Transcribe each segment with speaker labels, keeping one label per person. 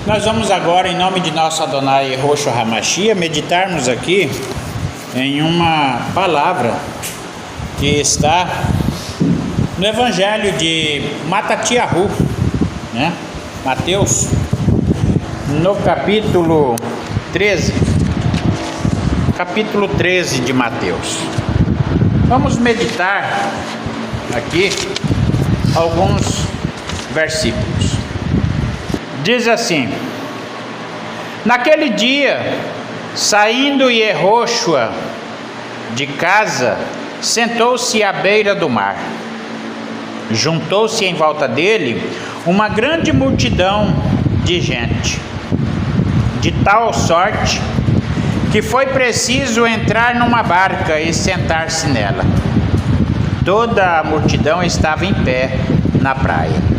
Speaker 1: Nós vamos agora, em nome de nosso Adonai Yehoshua HaMashiach, meditarmos aqui em uma palavra que está no Evangelho de Matatiahu, né? Mateus, no capítulo 13. Capítulo 13 de Mateus. Vamos meditar aqui alguns versículos. Diz assim: naquele dia, saindo Yehoshua de casa, sentou-se à beira do mar. Juntou-se em volta dele uma grande multidão de gente, de tal sorte que foi preciso entrar numa barca e sentar-se nela. Toda a multidão estava em pé na praia.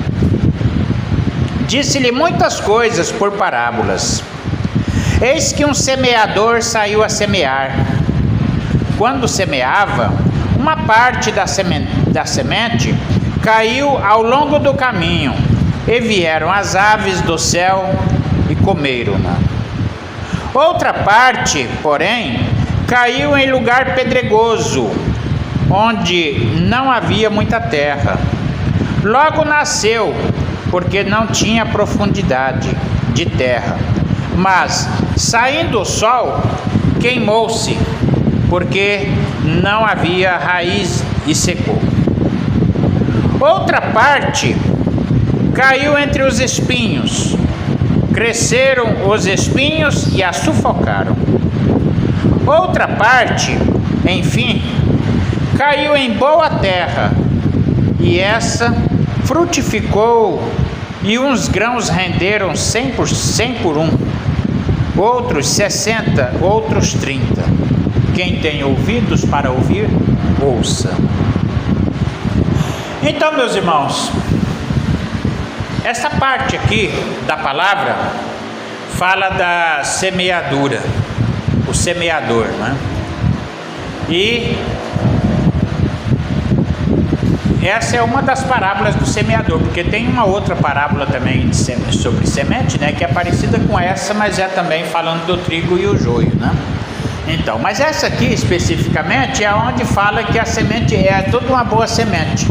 Speaker 1: Disse-lhe muitas coisas por parábolas. Eis que um semeador saiu a semear. Quando semeava, uma parte da semente caiu ao longo do caminho, e vieram as aves do céu e comeram-na. Outra parte, porém, caiu em lugar pedregoso, onde não havia muita terra. Logo nasceu, porque não tinha profundidade de terra. Mas, saindo o sol, queimou-se, porque não havia raiz e secou. Outra parte caiu entre os espinhos. Cresceram os espinhos e a sufocaram. Outra parte, enfim, caiu em boa terra, e essa frutificou, e uns grãos renderam 100 por um, outros 60, outros 30. Quem tem ouvidos para ouvir, ouça. Então, meus irmãos, essa parte aqui da palavra fala da semeadura, o semeador, né? E essa é uma das parábolas do semeador, porque tem uma outra parábola também sobre semente, né, que é parecida com essa, mas é também falando do trigo e o joio, né? Então, mas essa aqui especificamente é onde fala que a semente é toda uma boa semente.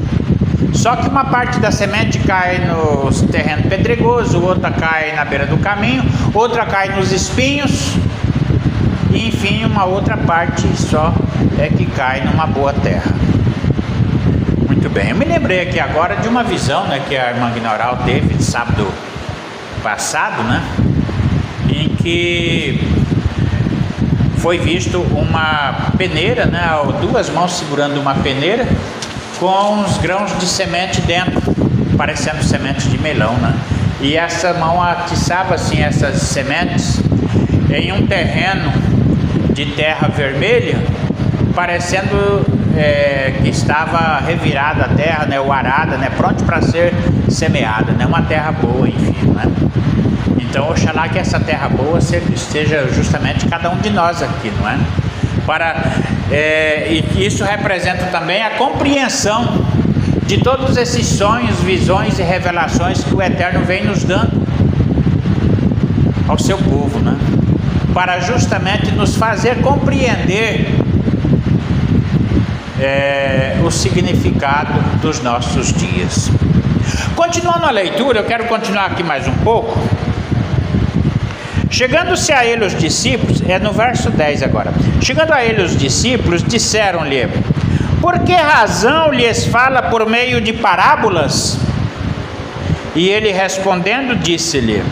Speaker 1: Só que uma parte da semente cai no terreno pedregoso, outra cai na beira do caminho, outra cai nos espinhos, e enfim, uma outra parte só é que cai numa boa terra. Muito bem, eu me lembrei aqui agora de uma visão, né, que a irmã Guinaural teve de sábado passado, né, em que foi visto uma peneira, né, duas mãos segurando uma peneira com uns grãos de semente dentro, parecendo semente de melão, né? E essa mão atiçava assim essas sementes em um terreno de terra vermelha, parecendo que estava revirada a terra, né, ou arada, né, pronto para ser semeada, né, uma terra boa, enfim, né? Então, oxalá que essa terra boa seja justamente cada um de nós aqui, não é? E que isso representa também a compreensão de todos esses sonhos, visões e revelações que o Eterno vem nos dando ao seu povo, né? Para justamente nos fazer compreender o significado dos nossos dias. Continuando a leitura, eu quero continuar aqui mais um pouco. Chegando-se a ele os discípulos, no verso 10 agora. Chegando a ele os discípulos, disseram-lhe: por que razão lhes fala por meio de parábolas? E ele respondendo disse-lhe: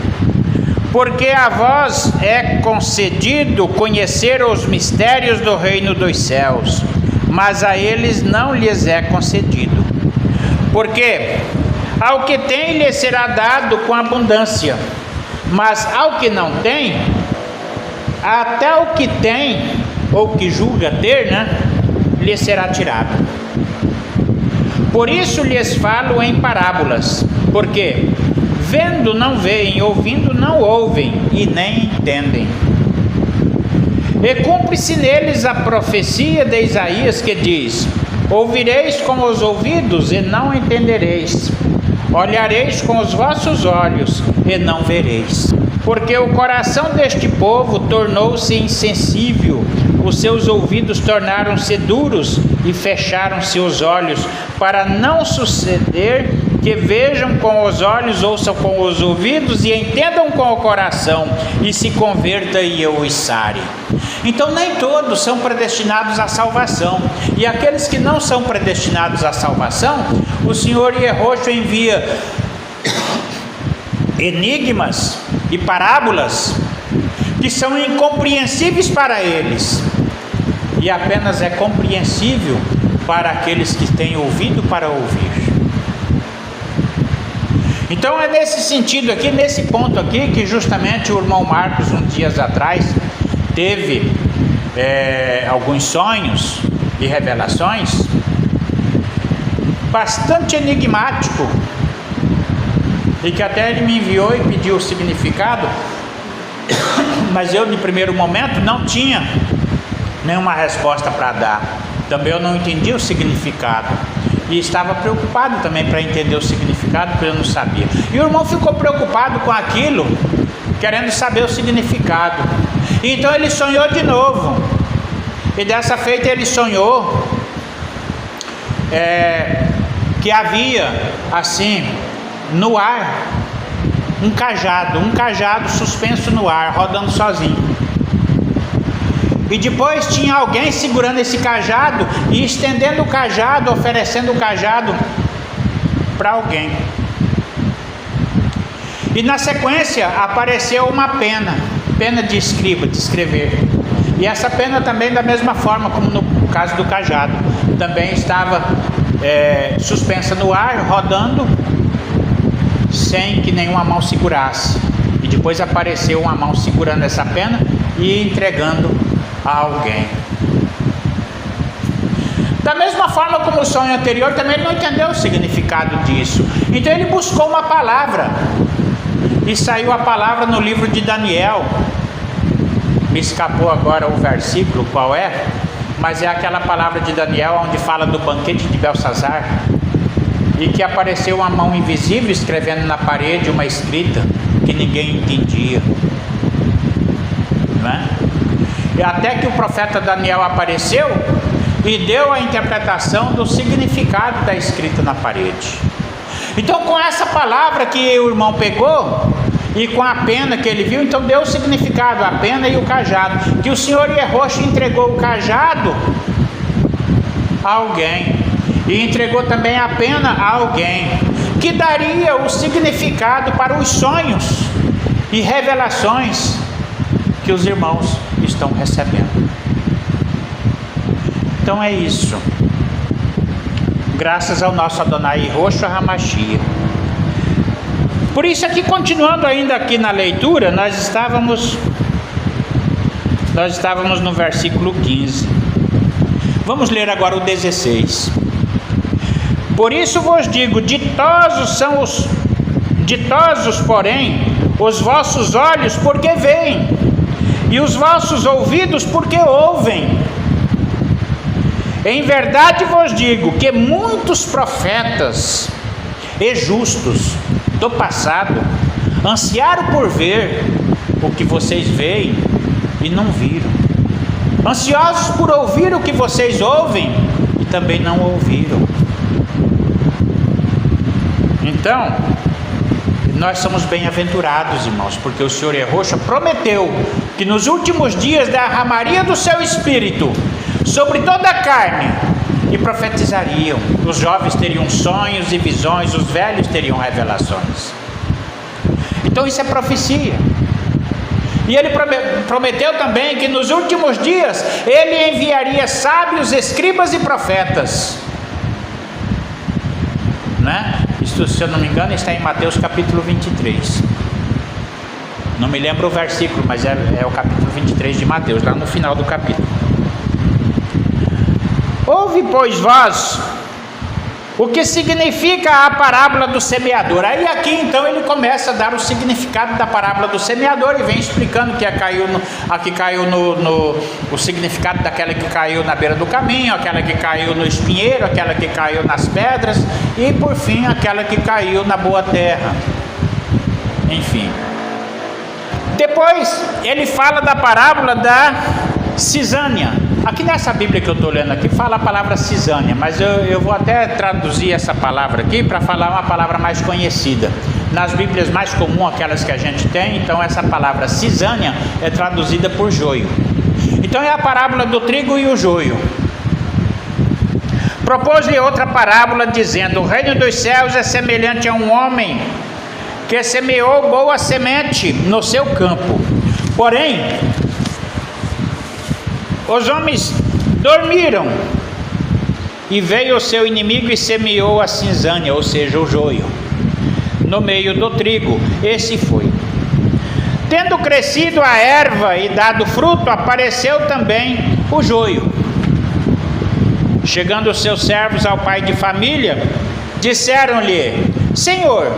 Speaker 1: porque a vós é concedido conhecer os mistérios do reino dos céus, mas a eles não lhes é concedido. Porque ao que tem lhe será dado com abundância, mas ao que não tem, até o que tem, ou que julga ter, né, lhe será tirado. Por isso lhes falo em parábolas, porque vendo não veem, ouvindo não ouvem, e nem entendem. E cumpre-se neles a profecia de Isaías que diz: ouvireis com os ouvidos e não entendereis, olhareis com os vossos olhos e não vereis. porque o coração deste povo tornou-se insensível, os seus ouvidos tornaram-se duros e fecharam-se os olhos, para não suceder que vejam com os olhos, ouçam com os ouvidos e entendam com o coração e se converta e eu os sare. Então nem todos são predestinados à salvação, e aqueles que não são predestinados à salvação, o Senhor Yehoshua envia enigmas e parábolas que são incompreensíveis para eles, e apenas é compreensível para aqueles que têm ouvido para ouvir. Então é nesse sentido aqui, nesse ponto aqui, que justamente o irmão Marcos, uns dias atrás, teve alguns sonhos e revelações bastante enigmático, e que até ele me enviou e pediu o significado, mas eu, de primeiro momento, não tinha nenhuma resposta para dar. Também eu não entendi o significado, e estava preocupado também para entender o significado, porque eu não sabia. E o irmão ficou preocupado com aquilo, querendo saber o significado. E então ele sonhou de novo, e dessa feita ele sonhou que havia assim no ar um cajado suspenso no ar, rodando sozinho. E depois tinha alguém segurando esse cajado e estendendo o cajado, oferecendo o cajado para alguém. E na sequência apareceu uma pena de escriba, de escrever. E essa pena também, da mesma forma como no caso do cajado, também estava suspensa no ar, rodando, sem que nenhuma mão segurasse. E depois apareceu uma mão segurando essa pena e entregando a alguém. Da mesma forma como o sonho anterior, também ele não entendeu o significado disso. Então ele buscou uma palavra, e saiu a palavra no livro de Daniel. Me escapou agora o versículo qual é, mas é aquela palavra de Daniel onde fala do banquete de Belsazar, e que apareceu uma mão invisível escrevendo na parede uma escrita que ninguém entendia, não é? E até que o profeta Daniel apareceu e deu a interpretação do significado da escrita na parede. Então, com essa palavra que o irmão pegou, e com a pena que ele viu, então deu o significado, a pena e o cajado, que o Senhor Yehoshua entregou o cajado a alguém, e entregou também a pena a alguém, que daria o significado para os sonhos e revelações que os irmãos estão recebendo. Então é isso. Graças ao nosso Adonai Yehoshua HaMashiach. Por isso aqui, continuando ainda aqui na leitura, nós estávamos no versículo 15. Vamos ler agora o 16. Por isso vos digo, ditosos, porém, os vossos olhos, porque veem, e os vossos ouvidos, porque ouvem. Em verdade vos digo que muitos profetas e justos do passado ansiaram por ver o que vocês veem e não viram, ansiosos por ouvir o que vocês ouvem e também não ouviram. Então, nós somos bem-aventurados, irmãos, porque o Senhor Yehoshua prometeu que nos últimos dias derramaria do seu Espírito sobre toda a carne, e profetizariam. Os jovens teriam sonhos e visões, os velhos teriam revelações. Então isso é profecia. E ele prometeu também que nos últimos dias ele enviaria sábios, escribas e profetas, né? Isso, se eu não me engano, está em Mateus capítulo 23. Não me lembro o versículo, mas é o capítulo 23 de Mateus, lá no final do capítulo. Ouve, pois, vós, o que significa a parábola do semeador. Aí aqui então ele começa a dar o significado da parábola do semeador e vem explicando que aqui caiu o significado daquela que caiu na beira do caminho, aquela que caiu no espinheiro, aquela que caiu nas pedras e por fim aquela que caiu na boa terra. Enfim. Depois ele fala da parábola da cisânia. Aqui nessa Bíblia que eu estou lendo aqui fala a palavra cisânia, mas eu vou até traduzir essa palavra aqui para falar uma palavra mais conhecida. Nas Bíblias mais comuns, aquelas que a gente tem, então essa palavra cisânia é traduzida por joio. Então é a parábola do trigo e o joio. Propôs-lhe outra parábola dizendo: o reino dos céus é semelhante a um homem que semeou boa semente no seu campo. Porém, os homens dormiram, e veio o seu inimigo e semeou a cisânia, ou seja, o joio, no meio do trigo. Esse foi. Tendo crescido a erva e dado fruto, apareceu também o joio. Chegando os seus servos ao pai de família, disseram-lhe: Senhor,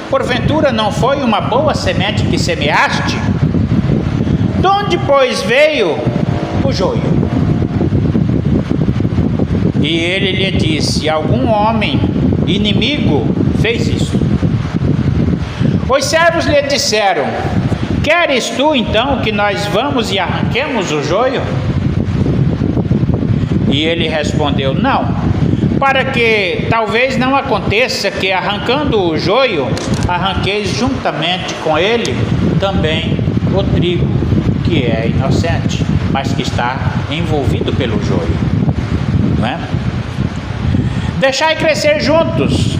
Speaker 1: porventura não foi uma boa semente que semeaste? De onde, pois, veio o joio? E ele lhe disse: algum homem inimigo fez isso. Os servos lhe disseram: queres tu então que nós vamos e arranquemos o joio? E ele respondeu: não, para que talvez não aconteça que, arrancando o joio, arranqueis juntamente com ele também o trigo, que é inocente, mas que está envolvido pelo joio, não é? Deixai crescer juntos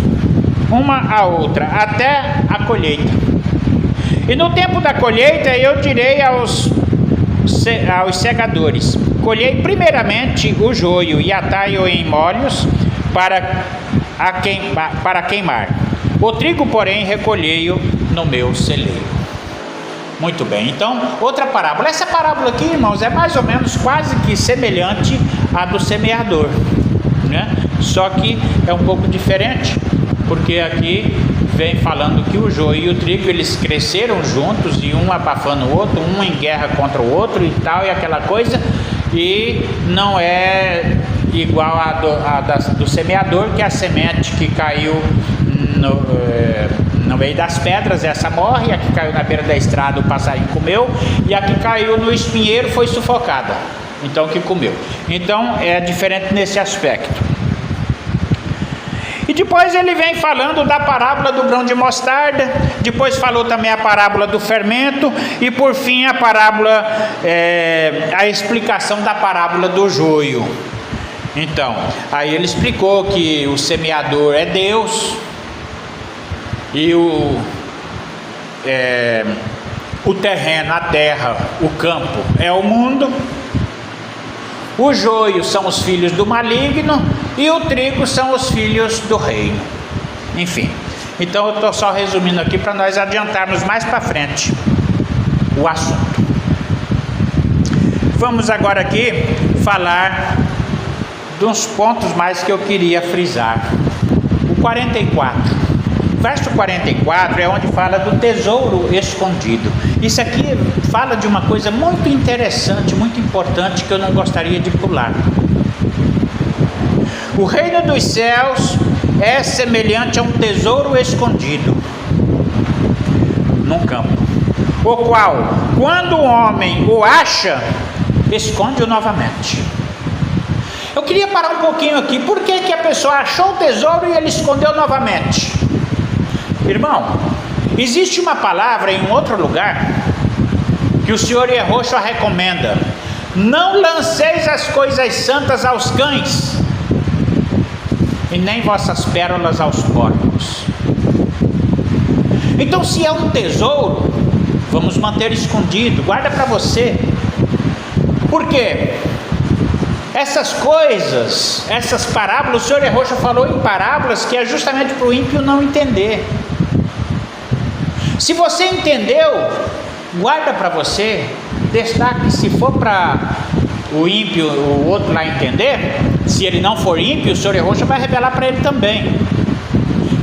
Speaker 1: uma a outra até a colheita. E no tempo da colheita eu direi aos segadores: colhei primeiramente o joio e atai-o em molhos para queimar. O trigo, porém, recolhei-o no meu celeiro. Muito bem, então, outra parábola. Essa parábola aqui, irmãos, é mais ou menos quase que semelhante à do semeador, né? Só que é um pouco diferente, porque aqui vem falando que o joio e o trigo, eles cresceram juntos, e um abafando o outro, um em guerra contra o outro e tal, e aquela coisa, e não é igual a do semeador, que é a semente que caiu no meio das pedras, essa morre, a que caiu na beira da estrada o passarinho comeu, e a que caiu no espinheiro foi sufocada, então que comeu. Então é diferente nesse aspecto. E depois ele vem falando da parábola do grão de mostarda, depois falou também a parábola do fermento, e por fim a parábola, a explicação da parábola do joio. Então, aí ele explicou que o semeador é Deus, e o terreno, a terra, o campo é o mundo. O joio são os filhos do maligno e o trigo são os filhos do reino. Enfim, então eu estou só resumindo aqui para nós adiantarmos mais para frente o assunto. Vamos agora aqui falar de uns pontos mais que eu queria frisar. O 44. Verso 44 é onde fala do tesouro escondido. Isso aqui fala de uma coisa muito interessante, muito importante, que eu não gostaria de pular. O reino dos céus é semelhante a um tesouro escondido num campo, o qual, quando o homem o acha, esconde-o novamente. Eu queria parar um pouquinho aqui. Por que a pessoa achou o tesouro e ele escondeu novamente? Irmão, existe uma palavra em outro lugar que o Senhor Yahushua recomenda: não lanceis as coisas santas aos cães, e nem vossas pérolas aos porcos. Então, se é um tesouro, vamos manter escondido, guarda para você. Por quê? Essas coisas, essas parábolas, o Senhor Yahushua falou em parábolas que é justamente para o ímpio não entender. Se você entendeu, guarda para você, destaque. Se for para o ímpio, o outro lá entender, se ele não for ímpio, o Senhor Yahushua vai revelar para ele também.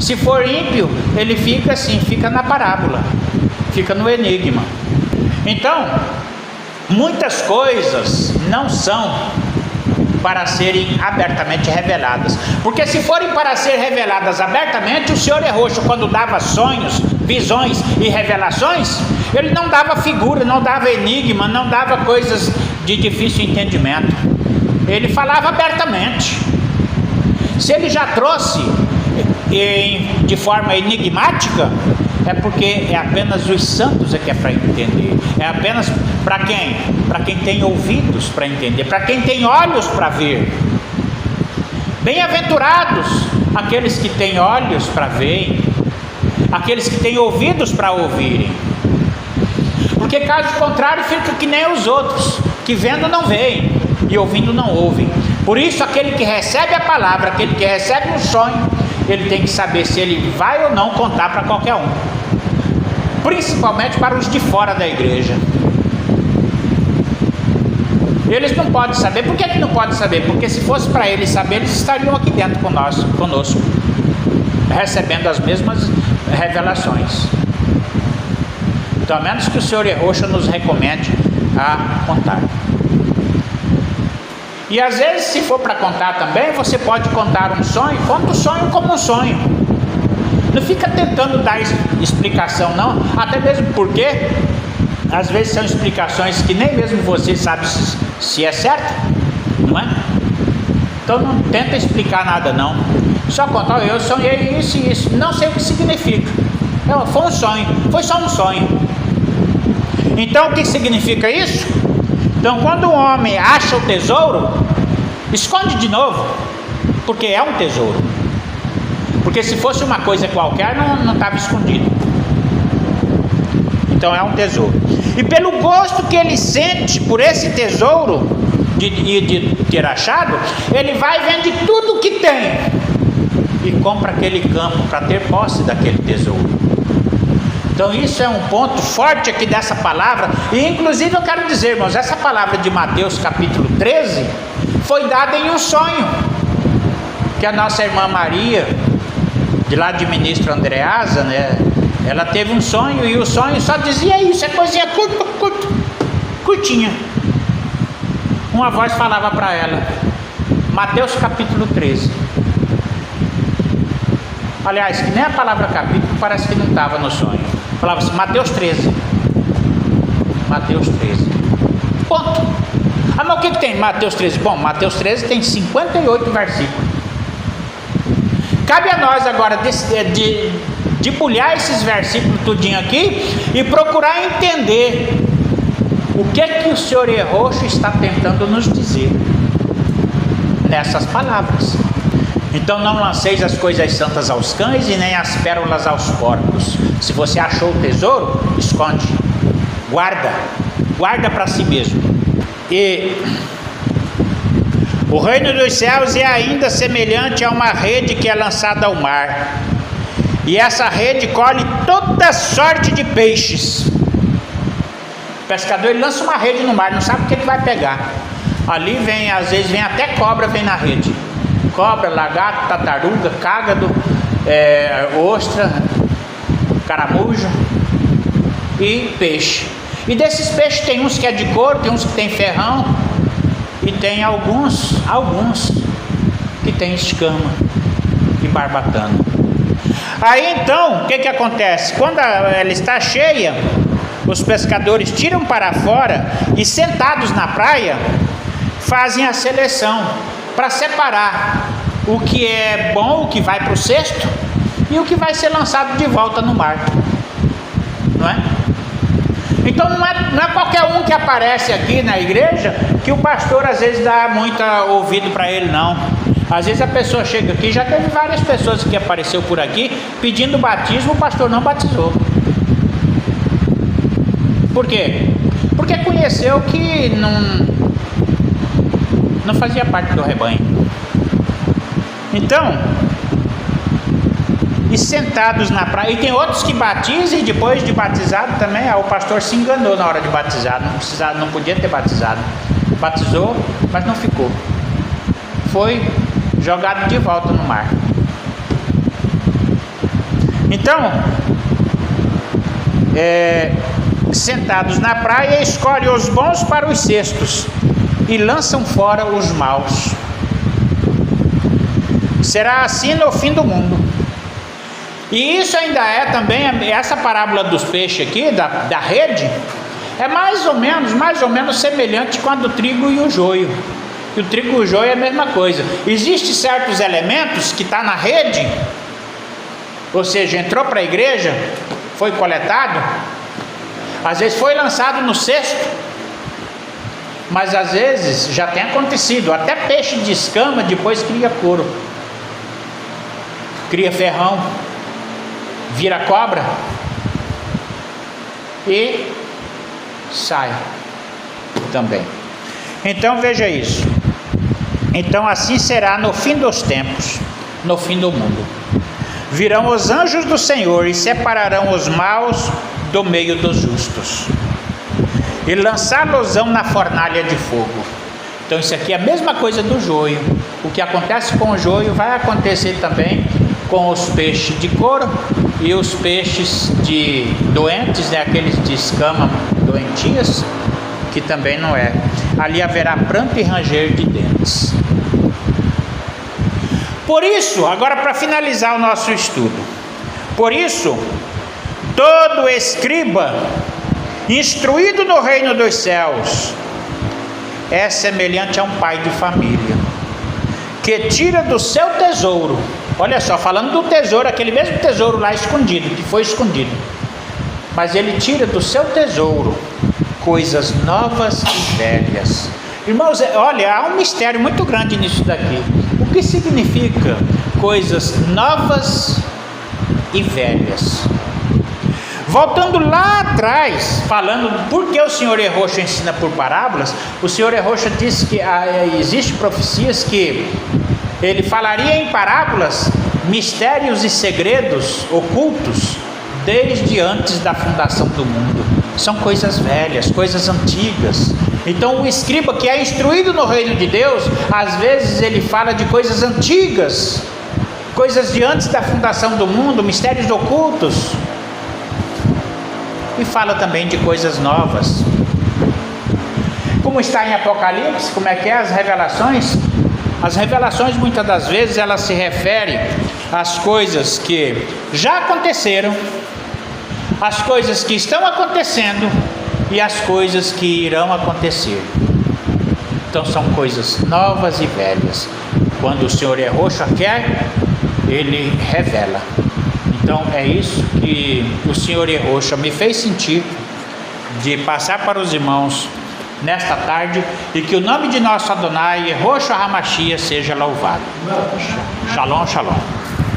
Speaker 1: Se for ímpio, ele fica assim, fica na parábola, fica no enigma. Então, muitas coisas não são para serem abertamente reveladas, porque se forem para ser reveladas abertamente, o Senhor Yahushua, quando dava sonhos, visões e revelações, Ele não dava figura, não dava enigma, não dava coisas de difícil entendimento. Ele falava abertamente. Se ele já trouxe de forma enigmática, é porque é apenas os santos que é para entender. É apenas para quem? Para quem tem ouvidos para entender, para quem tem olhos para ver. Bem-aventurados aqueles que têm olhos para ver, aqueles que têm ouvidos para ouvirem. Porque caso contrário fica que nem os outros, que vendo não veem e ouvindo não ouvem. Por isso aquele que recebe a palavra, aquele que recebe um sonho, ele tem que saber se ele vai ou não contar para qualquer um, principalmente para os de fora da igreja. Eles não podem saber. Por que não podem saber? Porque se fosse para eles saber, eles estariam aqui dentro conosco, recebendo as mesmas revelações. Então, a menos que o Senhor Rocha nos recomende a contar. E às vezes, se for para contar também, você pode contar um sonho. Conta o sonho como um sonho. Não fica tentando dar explicação, não. Até mesmo porque às vezes são explicações que nem mesmo você sabe se é certo, não é? Então não tenta explicar nada, não. Só conta: eu sonhei isso e isso, não sei o que significa. Foi um sonho, foi só um sonho. Então o que significa isso? Então quando um homem acha o tesouro, esconde de novo, porque é um tesouro. Porque se fosse uma coisa qualquer, não estava escondido. Então é um tesouro. E pelo gosto que ele sente por esse tesouro de ter achado, ele vai e vende tudo que tem e compra aquele campo para ter posse daquele tesouro. Então isso é um ponto forte aqui dessa palavra. E inclusive eu quero dizer, irmãos, essa palavra de Mateus capítulo 13 foi dada em um sonho que a nossa irmã Maria, de lá de Ministro Andreasa, né, ela teve um sonho, e o sonho só dizia isso, é coisinha curtinha. Uma voz falava para ela, Mateus capítulo 13. Aliás, que nem a palavra capítulo parece que não estava no sonho. Falava assim, Mateus 13. Mateus 13. Ponto. Ah, mas o que tem Mateus 13? Bom, Mateus 13 tem 58 versículos. Cabe a nós agora de pulhar esses versículos tudinho aqui e procurar entender o que o Senhor Roxo está tentando nos dizer nessas palavras. Então não lanceis as coisas santas aos cães e nem as pérolas aos porcos. Se você achou o tesouro, esconde, guarda para si mesmo. E o reino dos céus é ainda semelhante a uma rede que é lançada ao mar, e essa rede colhe toda sorte de peixes. O pescador, ele lança uma rede no mar, não sabe o que vai pegar. Ali vem, às vezes vem até cobra, vem na rede. Cobra, lagarto, tartaruga, cágado, ostra, caramujo e peixe. E desses peixes tem uns que é de couro, tem uns que tem ferrão, e tem alguns que tem escama e barbatana. Aí então, o que acontece? Quando ela está cheia, os pescadores tiram para fora e, sentados na praia, fazem a seleção para separar o que é bom, o que vai para o cesto, e o que vai ser lançado de volta no mar, não é? Então não é qualquer um que aparece aqui na igreja que o pastor às vezes dá muito ouvido para ele, não. Às vezes a pessoa chega aqui, já teve várias pessoas que apareceu por aqui pedindo batismo, o pastor não batizou. Por quê? Porque conheceu que não fazia parte do rebanho. Então, e sentados na praia, e tem outros que batizam e depois de batizado também, o pastor se enganou na hora de batizar, não podia ter batizado, batizou, mas não ficou, foi jogado de volta no mar. Então, sentados na praia, escolhem os bons para os cestos e lançam fora os maus. Será assim no fim do mundo. E isso ainda é também, essa parábola dos peixes aqui, da rede, é mais ou menos semelhante com a do trigo e o joio. E o trigo e o joio é a mesma coisa. Existem certos elementos que estão na rede, ou seja, entrou para a igreja, foi coletado, às vezes foi lançado no cesto, mas às vezes já tem acontecido, até peixe de escama depois cria couro, cria ferrão, vira cobra e sai também. Então veja isso. Então assim será no fim dos tempos, no fim do mundo. Virão os anjos do Senhor e separarão os maus do meio dos justos, e lançá-los-ão na fornalha de fogo. Então isso aqui é a mesma coisa do joio. O que acontece com o joio vai acontecer também com os peixes de couro e os peixes de doentes, né, aqueles de escama doentias, que também não é. Ali haverá pranto e ranger de dentes. Por isso, agora para finalizar o nosso estudo, por isso, todo escriba instruído no reino dos céus é semelhante a um pai de família, que tira do seu tesouro, olha só, falando do tesouro, aquele mesmo tesouro lá escondido, que foi escondido, mas ele tira do seu tesouro coisas novas e velhas. Irmãos, olha, há um mistério muito grande nisso daqui. O que significa coisas novas e velhas? Voltando lá atrás, falando por que o Senhor Errocha ensina por parábolas, o Senhor Errocha disse que existem profecias que ele falaria em parábolas mistérios e segredos ocultos desde antes da fundação do mundo. São coisas velhas, coisas antigas. Então o escriba que é instruído no reino de Deus, às vezes ele fala de coisas antigas, coisas de antes da fundação do mundo, mistérios ocultos, e fala também de coisas novas. Como está em Apocalipse, como é que é as revelações? As revelações muitas das vezes elas se referem às coisas que já aconteceram, às coisas que estão acontecendo e às coisas que irão acontecer. Então são coisas novas e velhas. Quando o Senhor Errocha quer, ele revela. Então é isso que o Senhor Errocha me fez sentir de passar para os irmãos nesta tarde, e que o nome de nosso Adonai Errocha HaMashiach seja louvado. Shalom, shalom.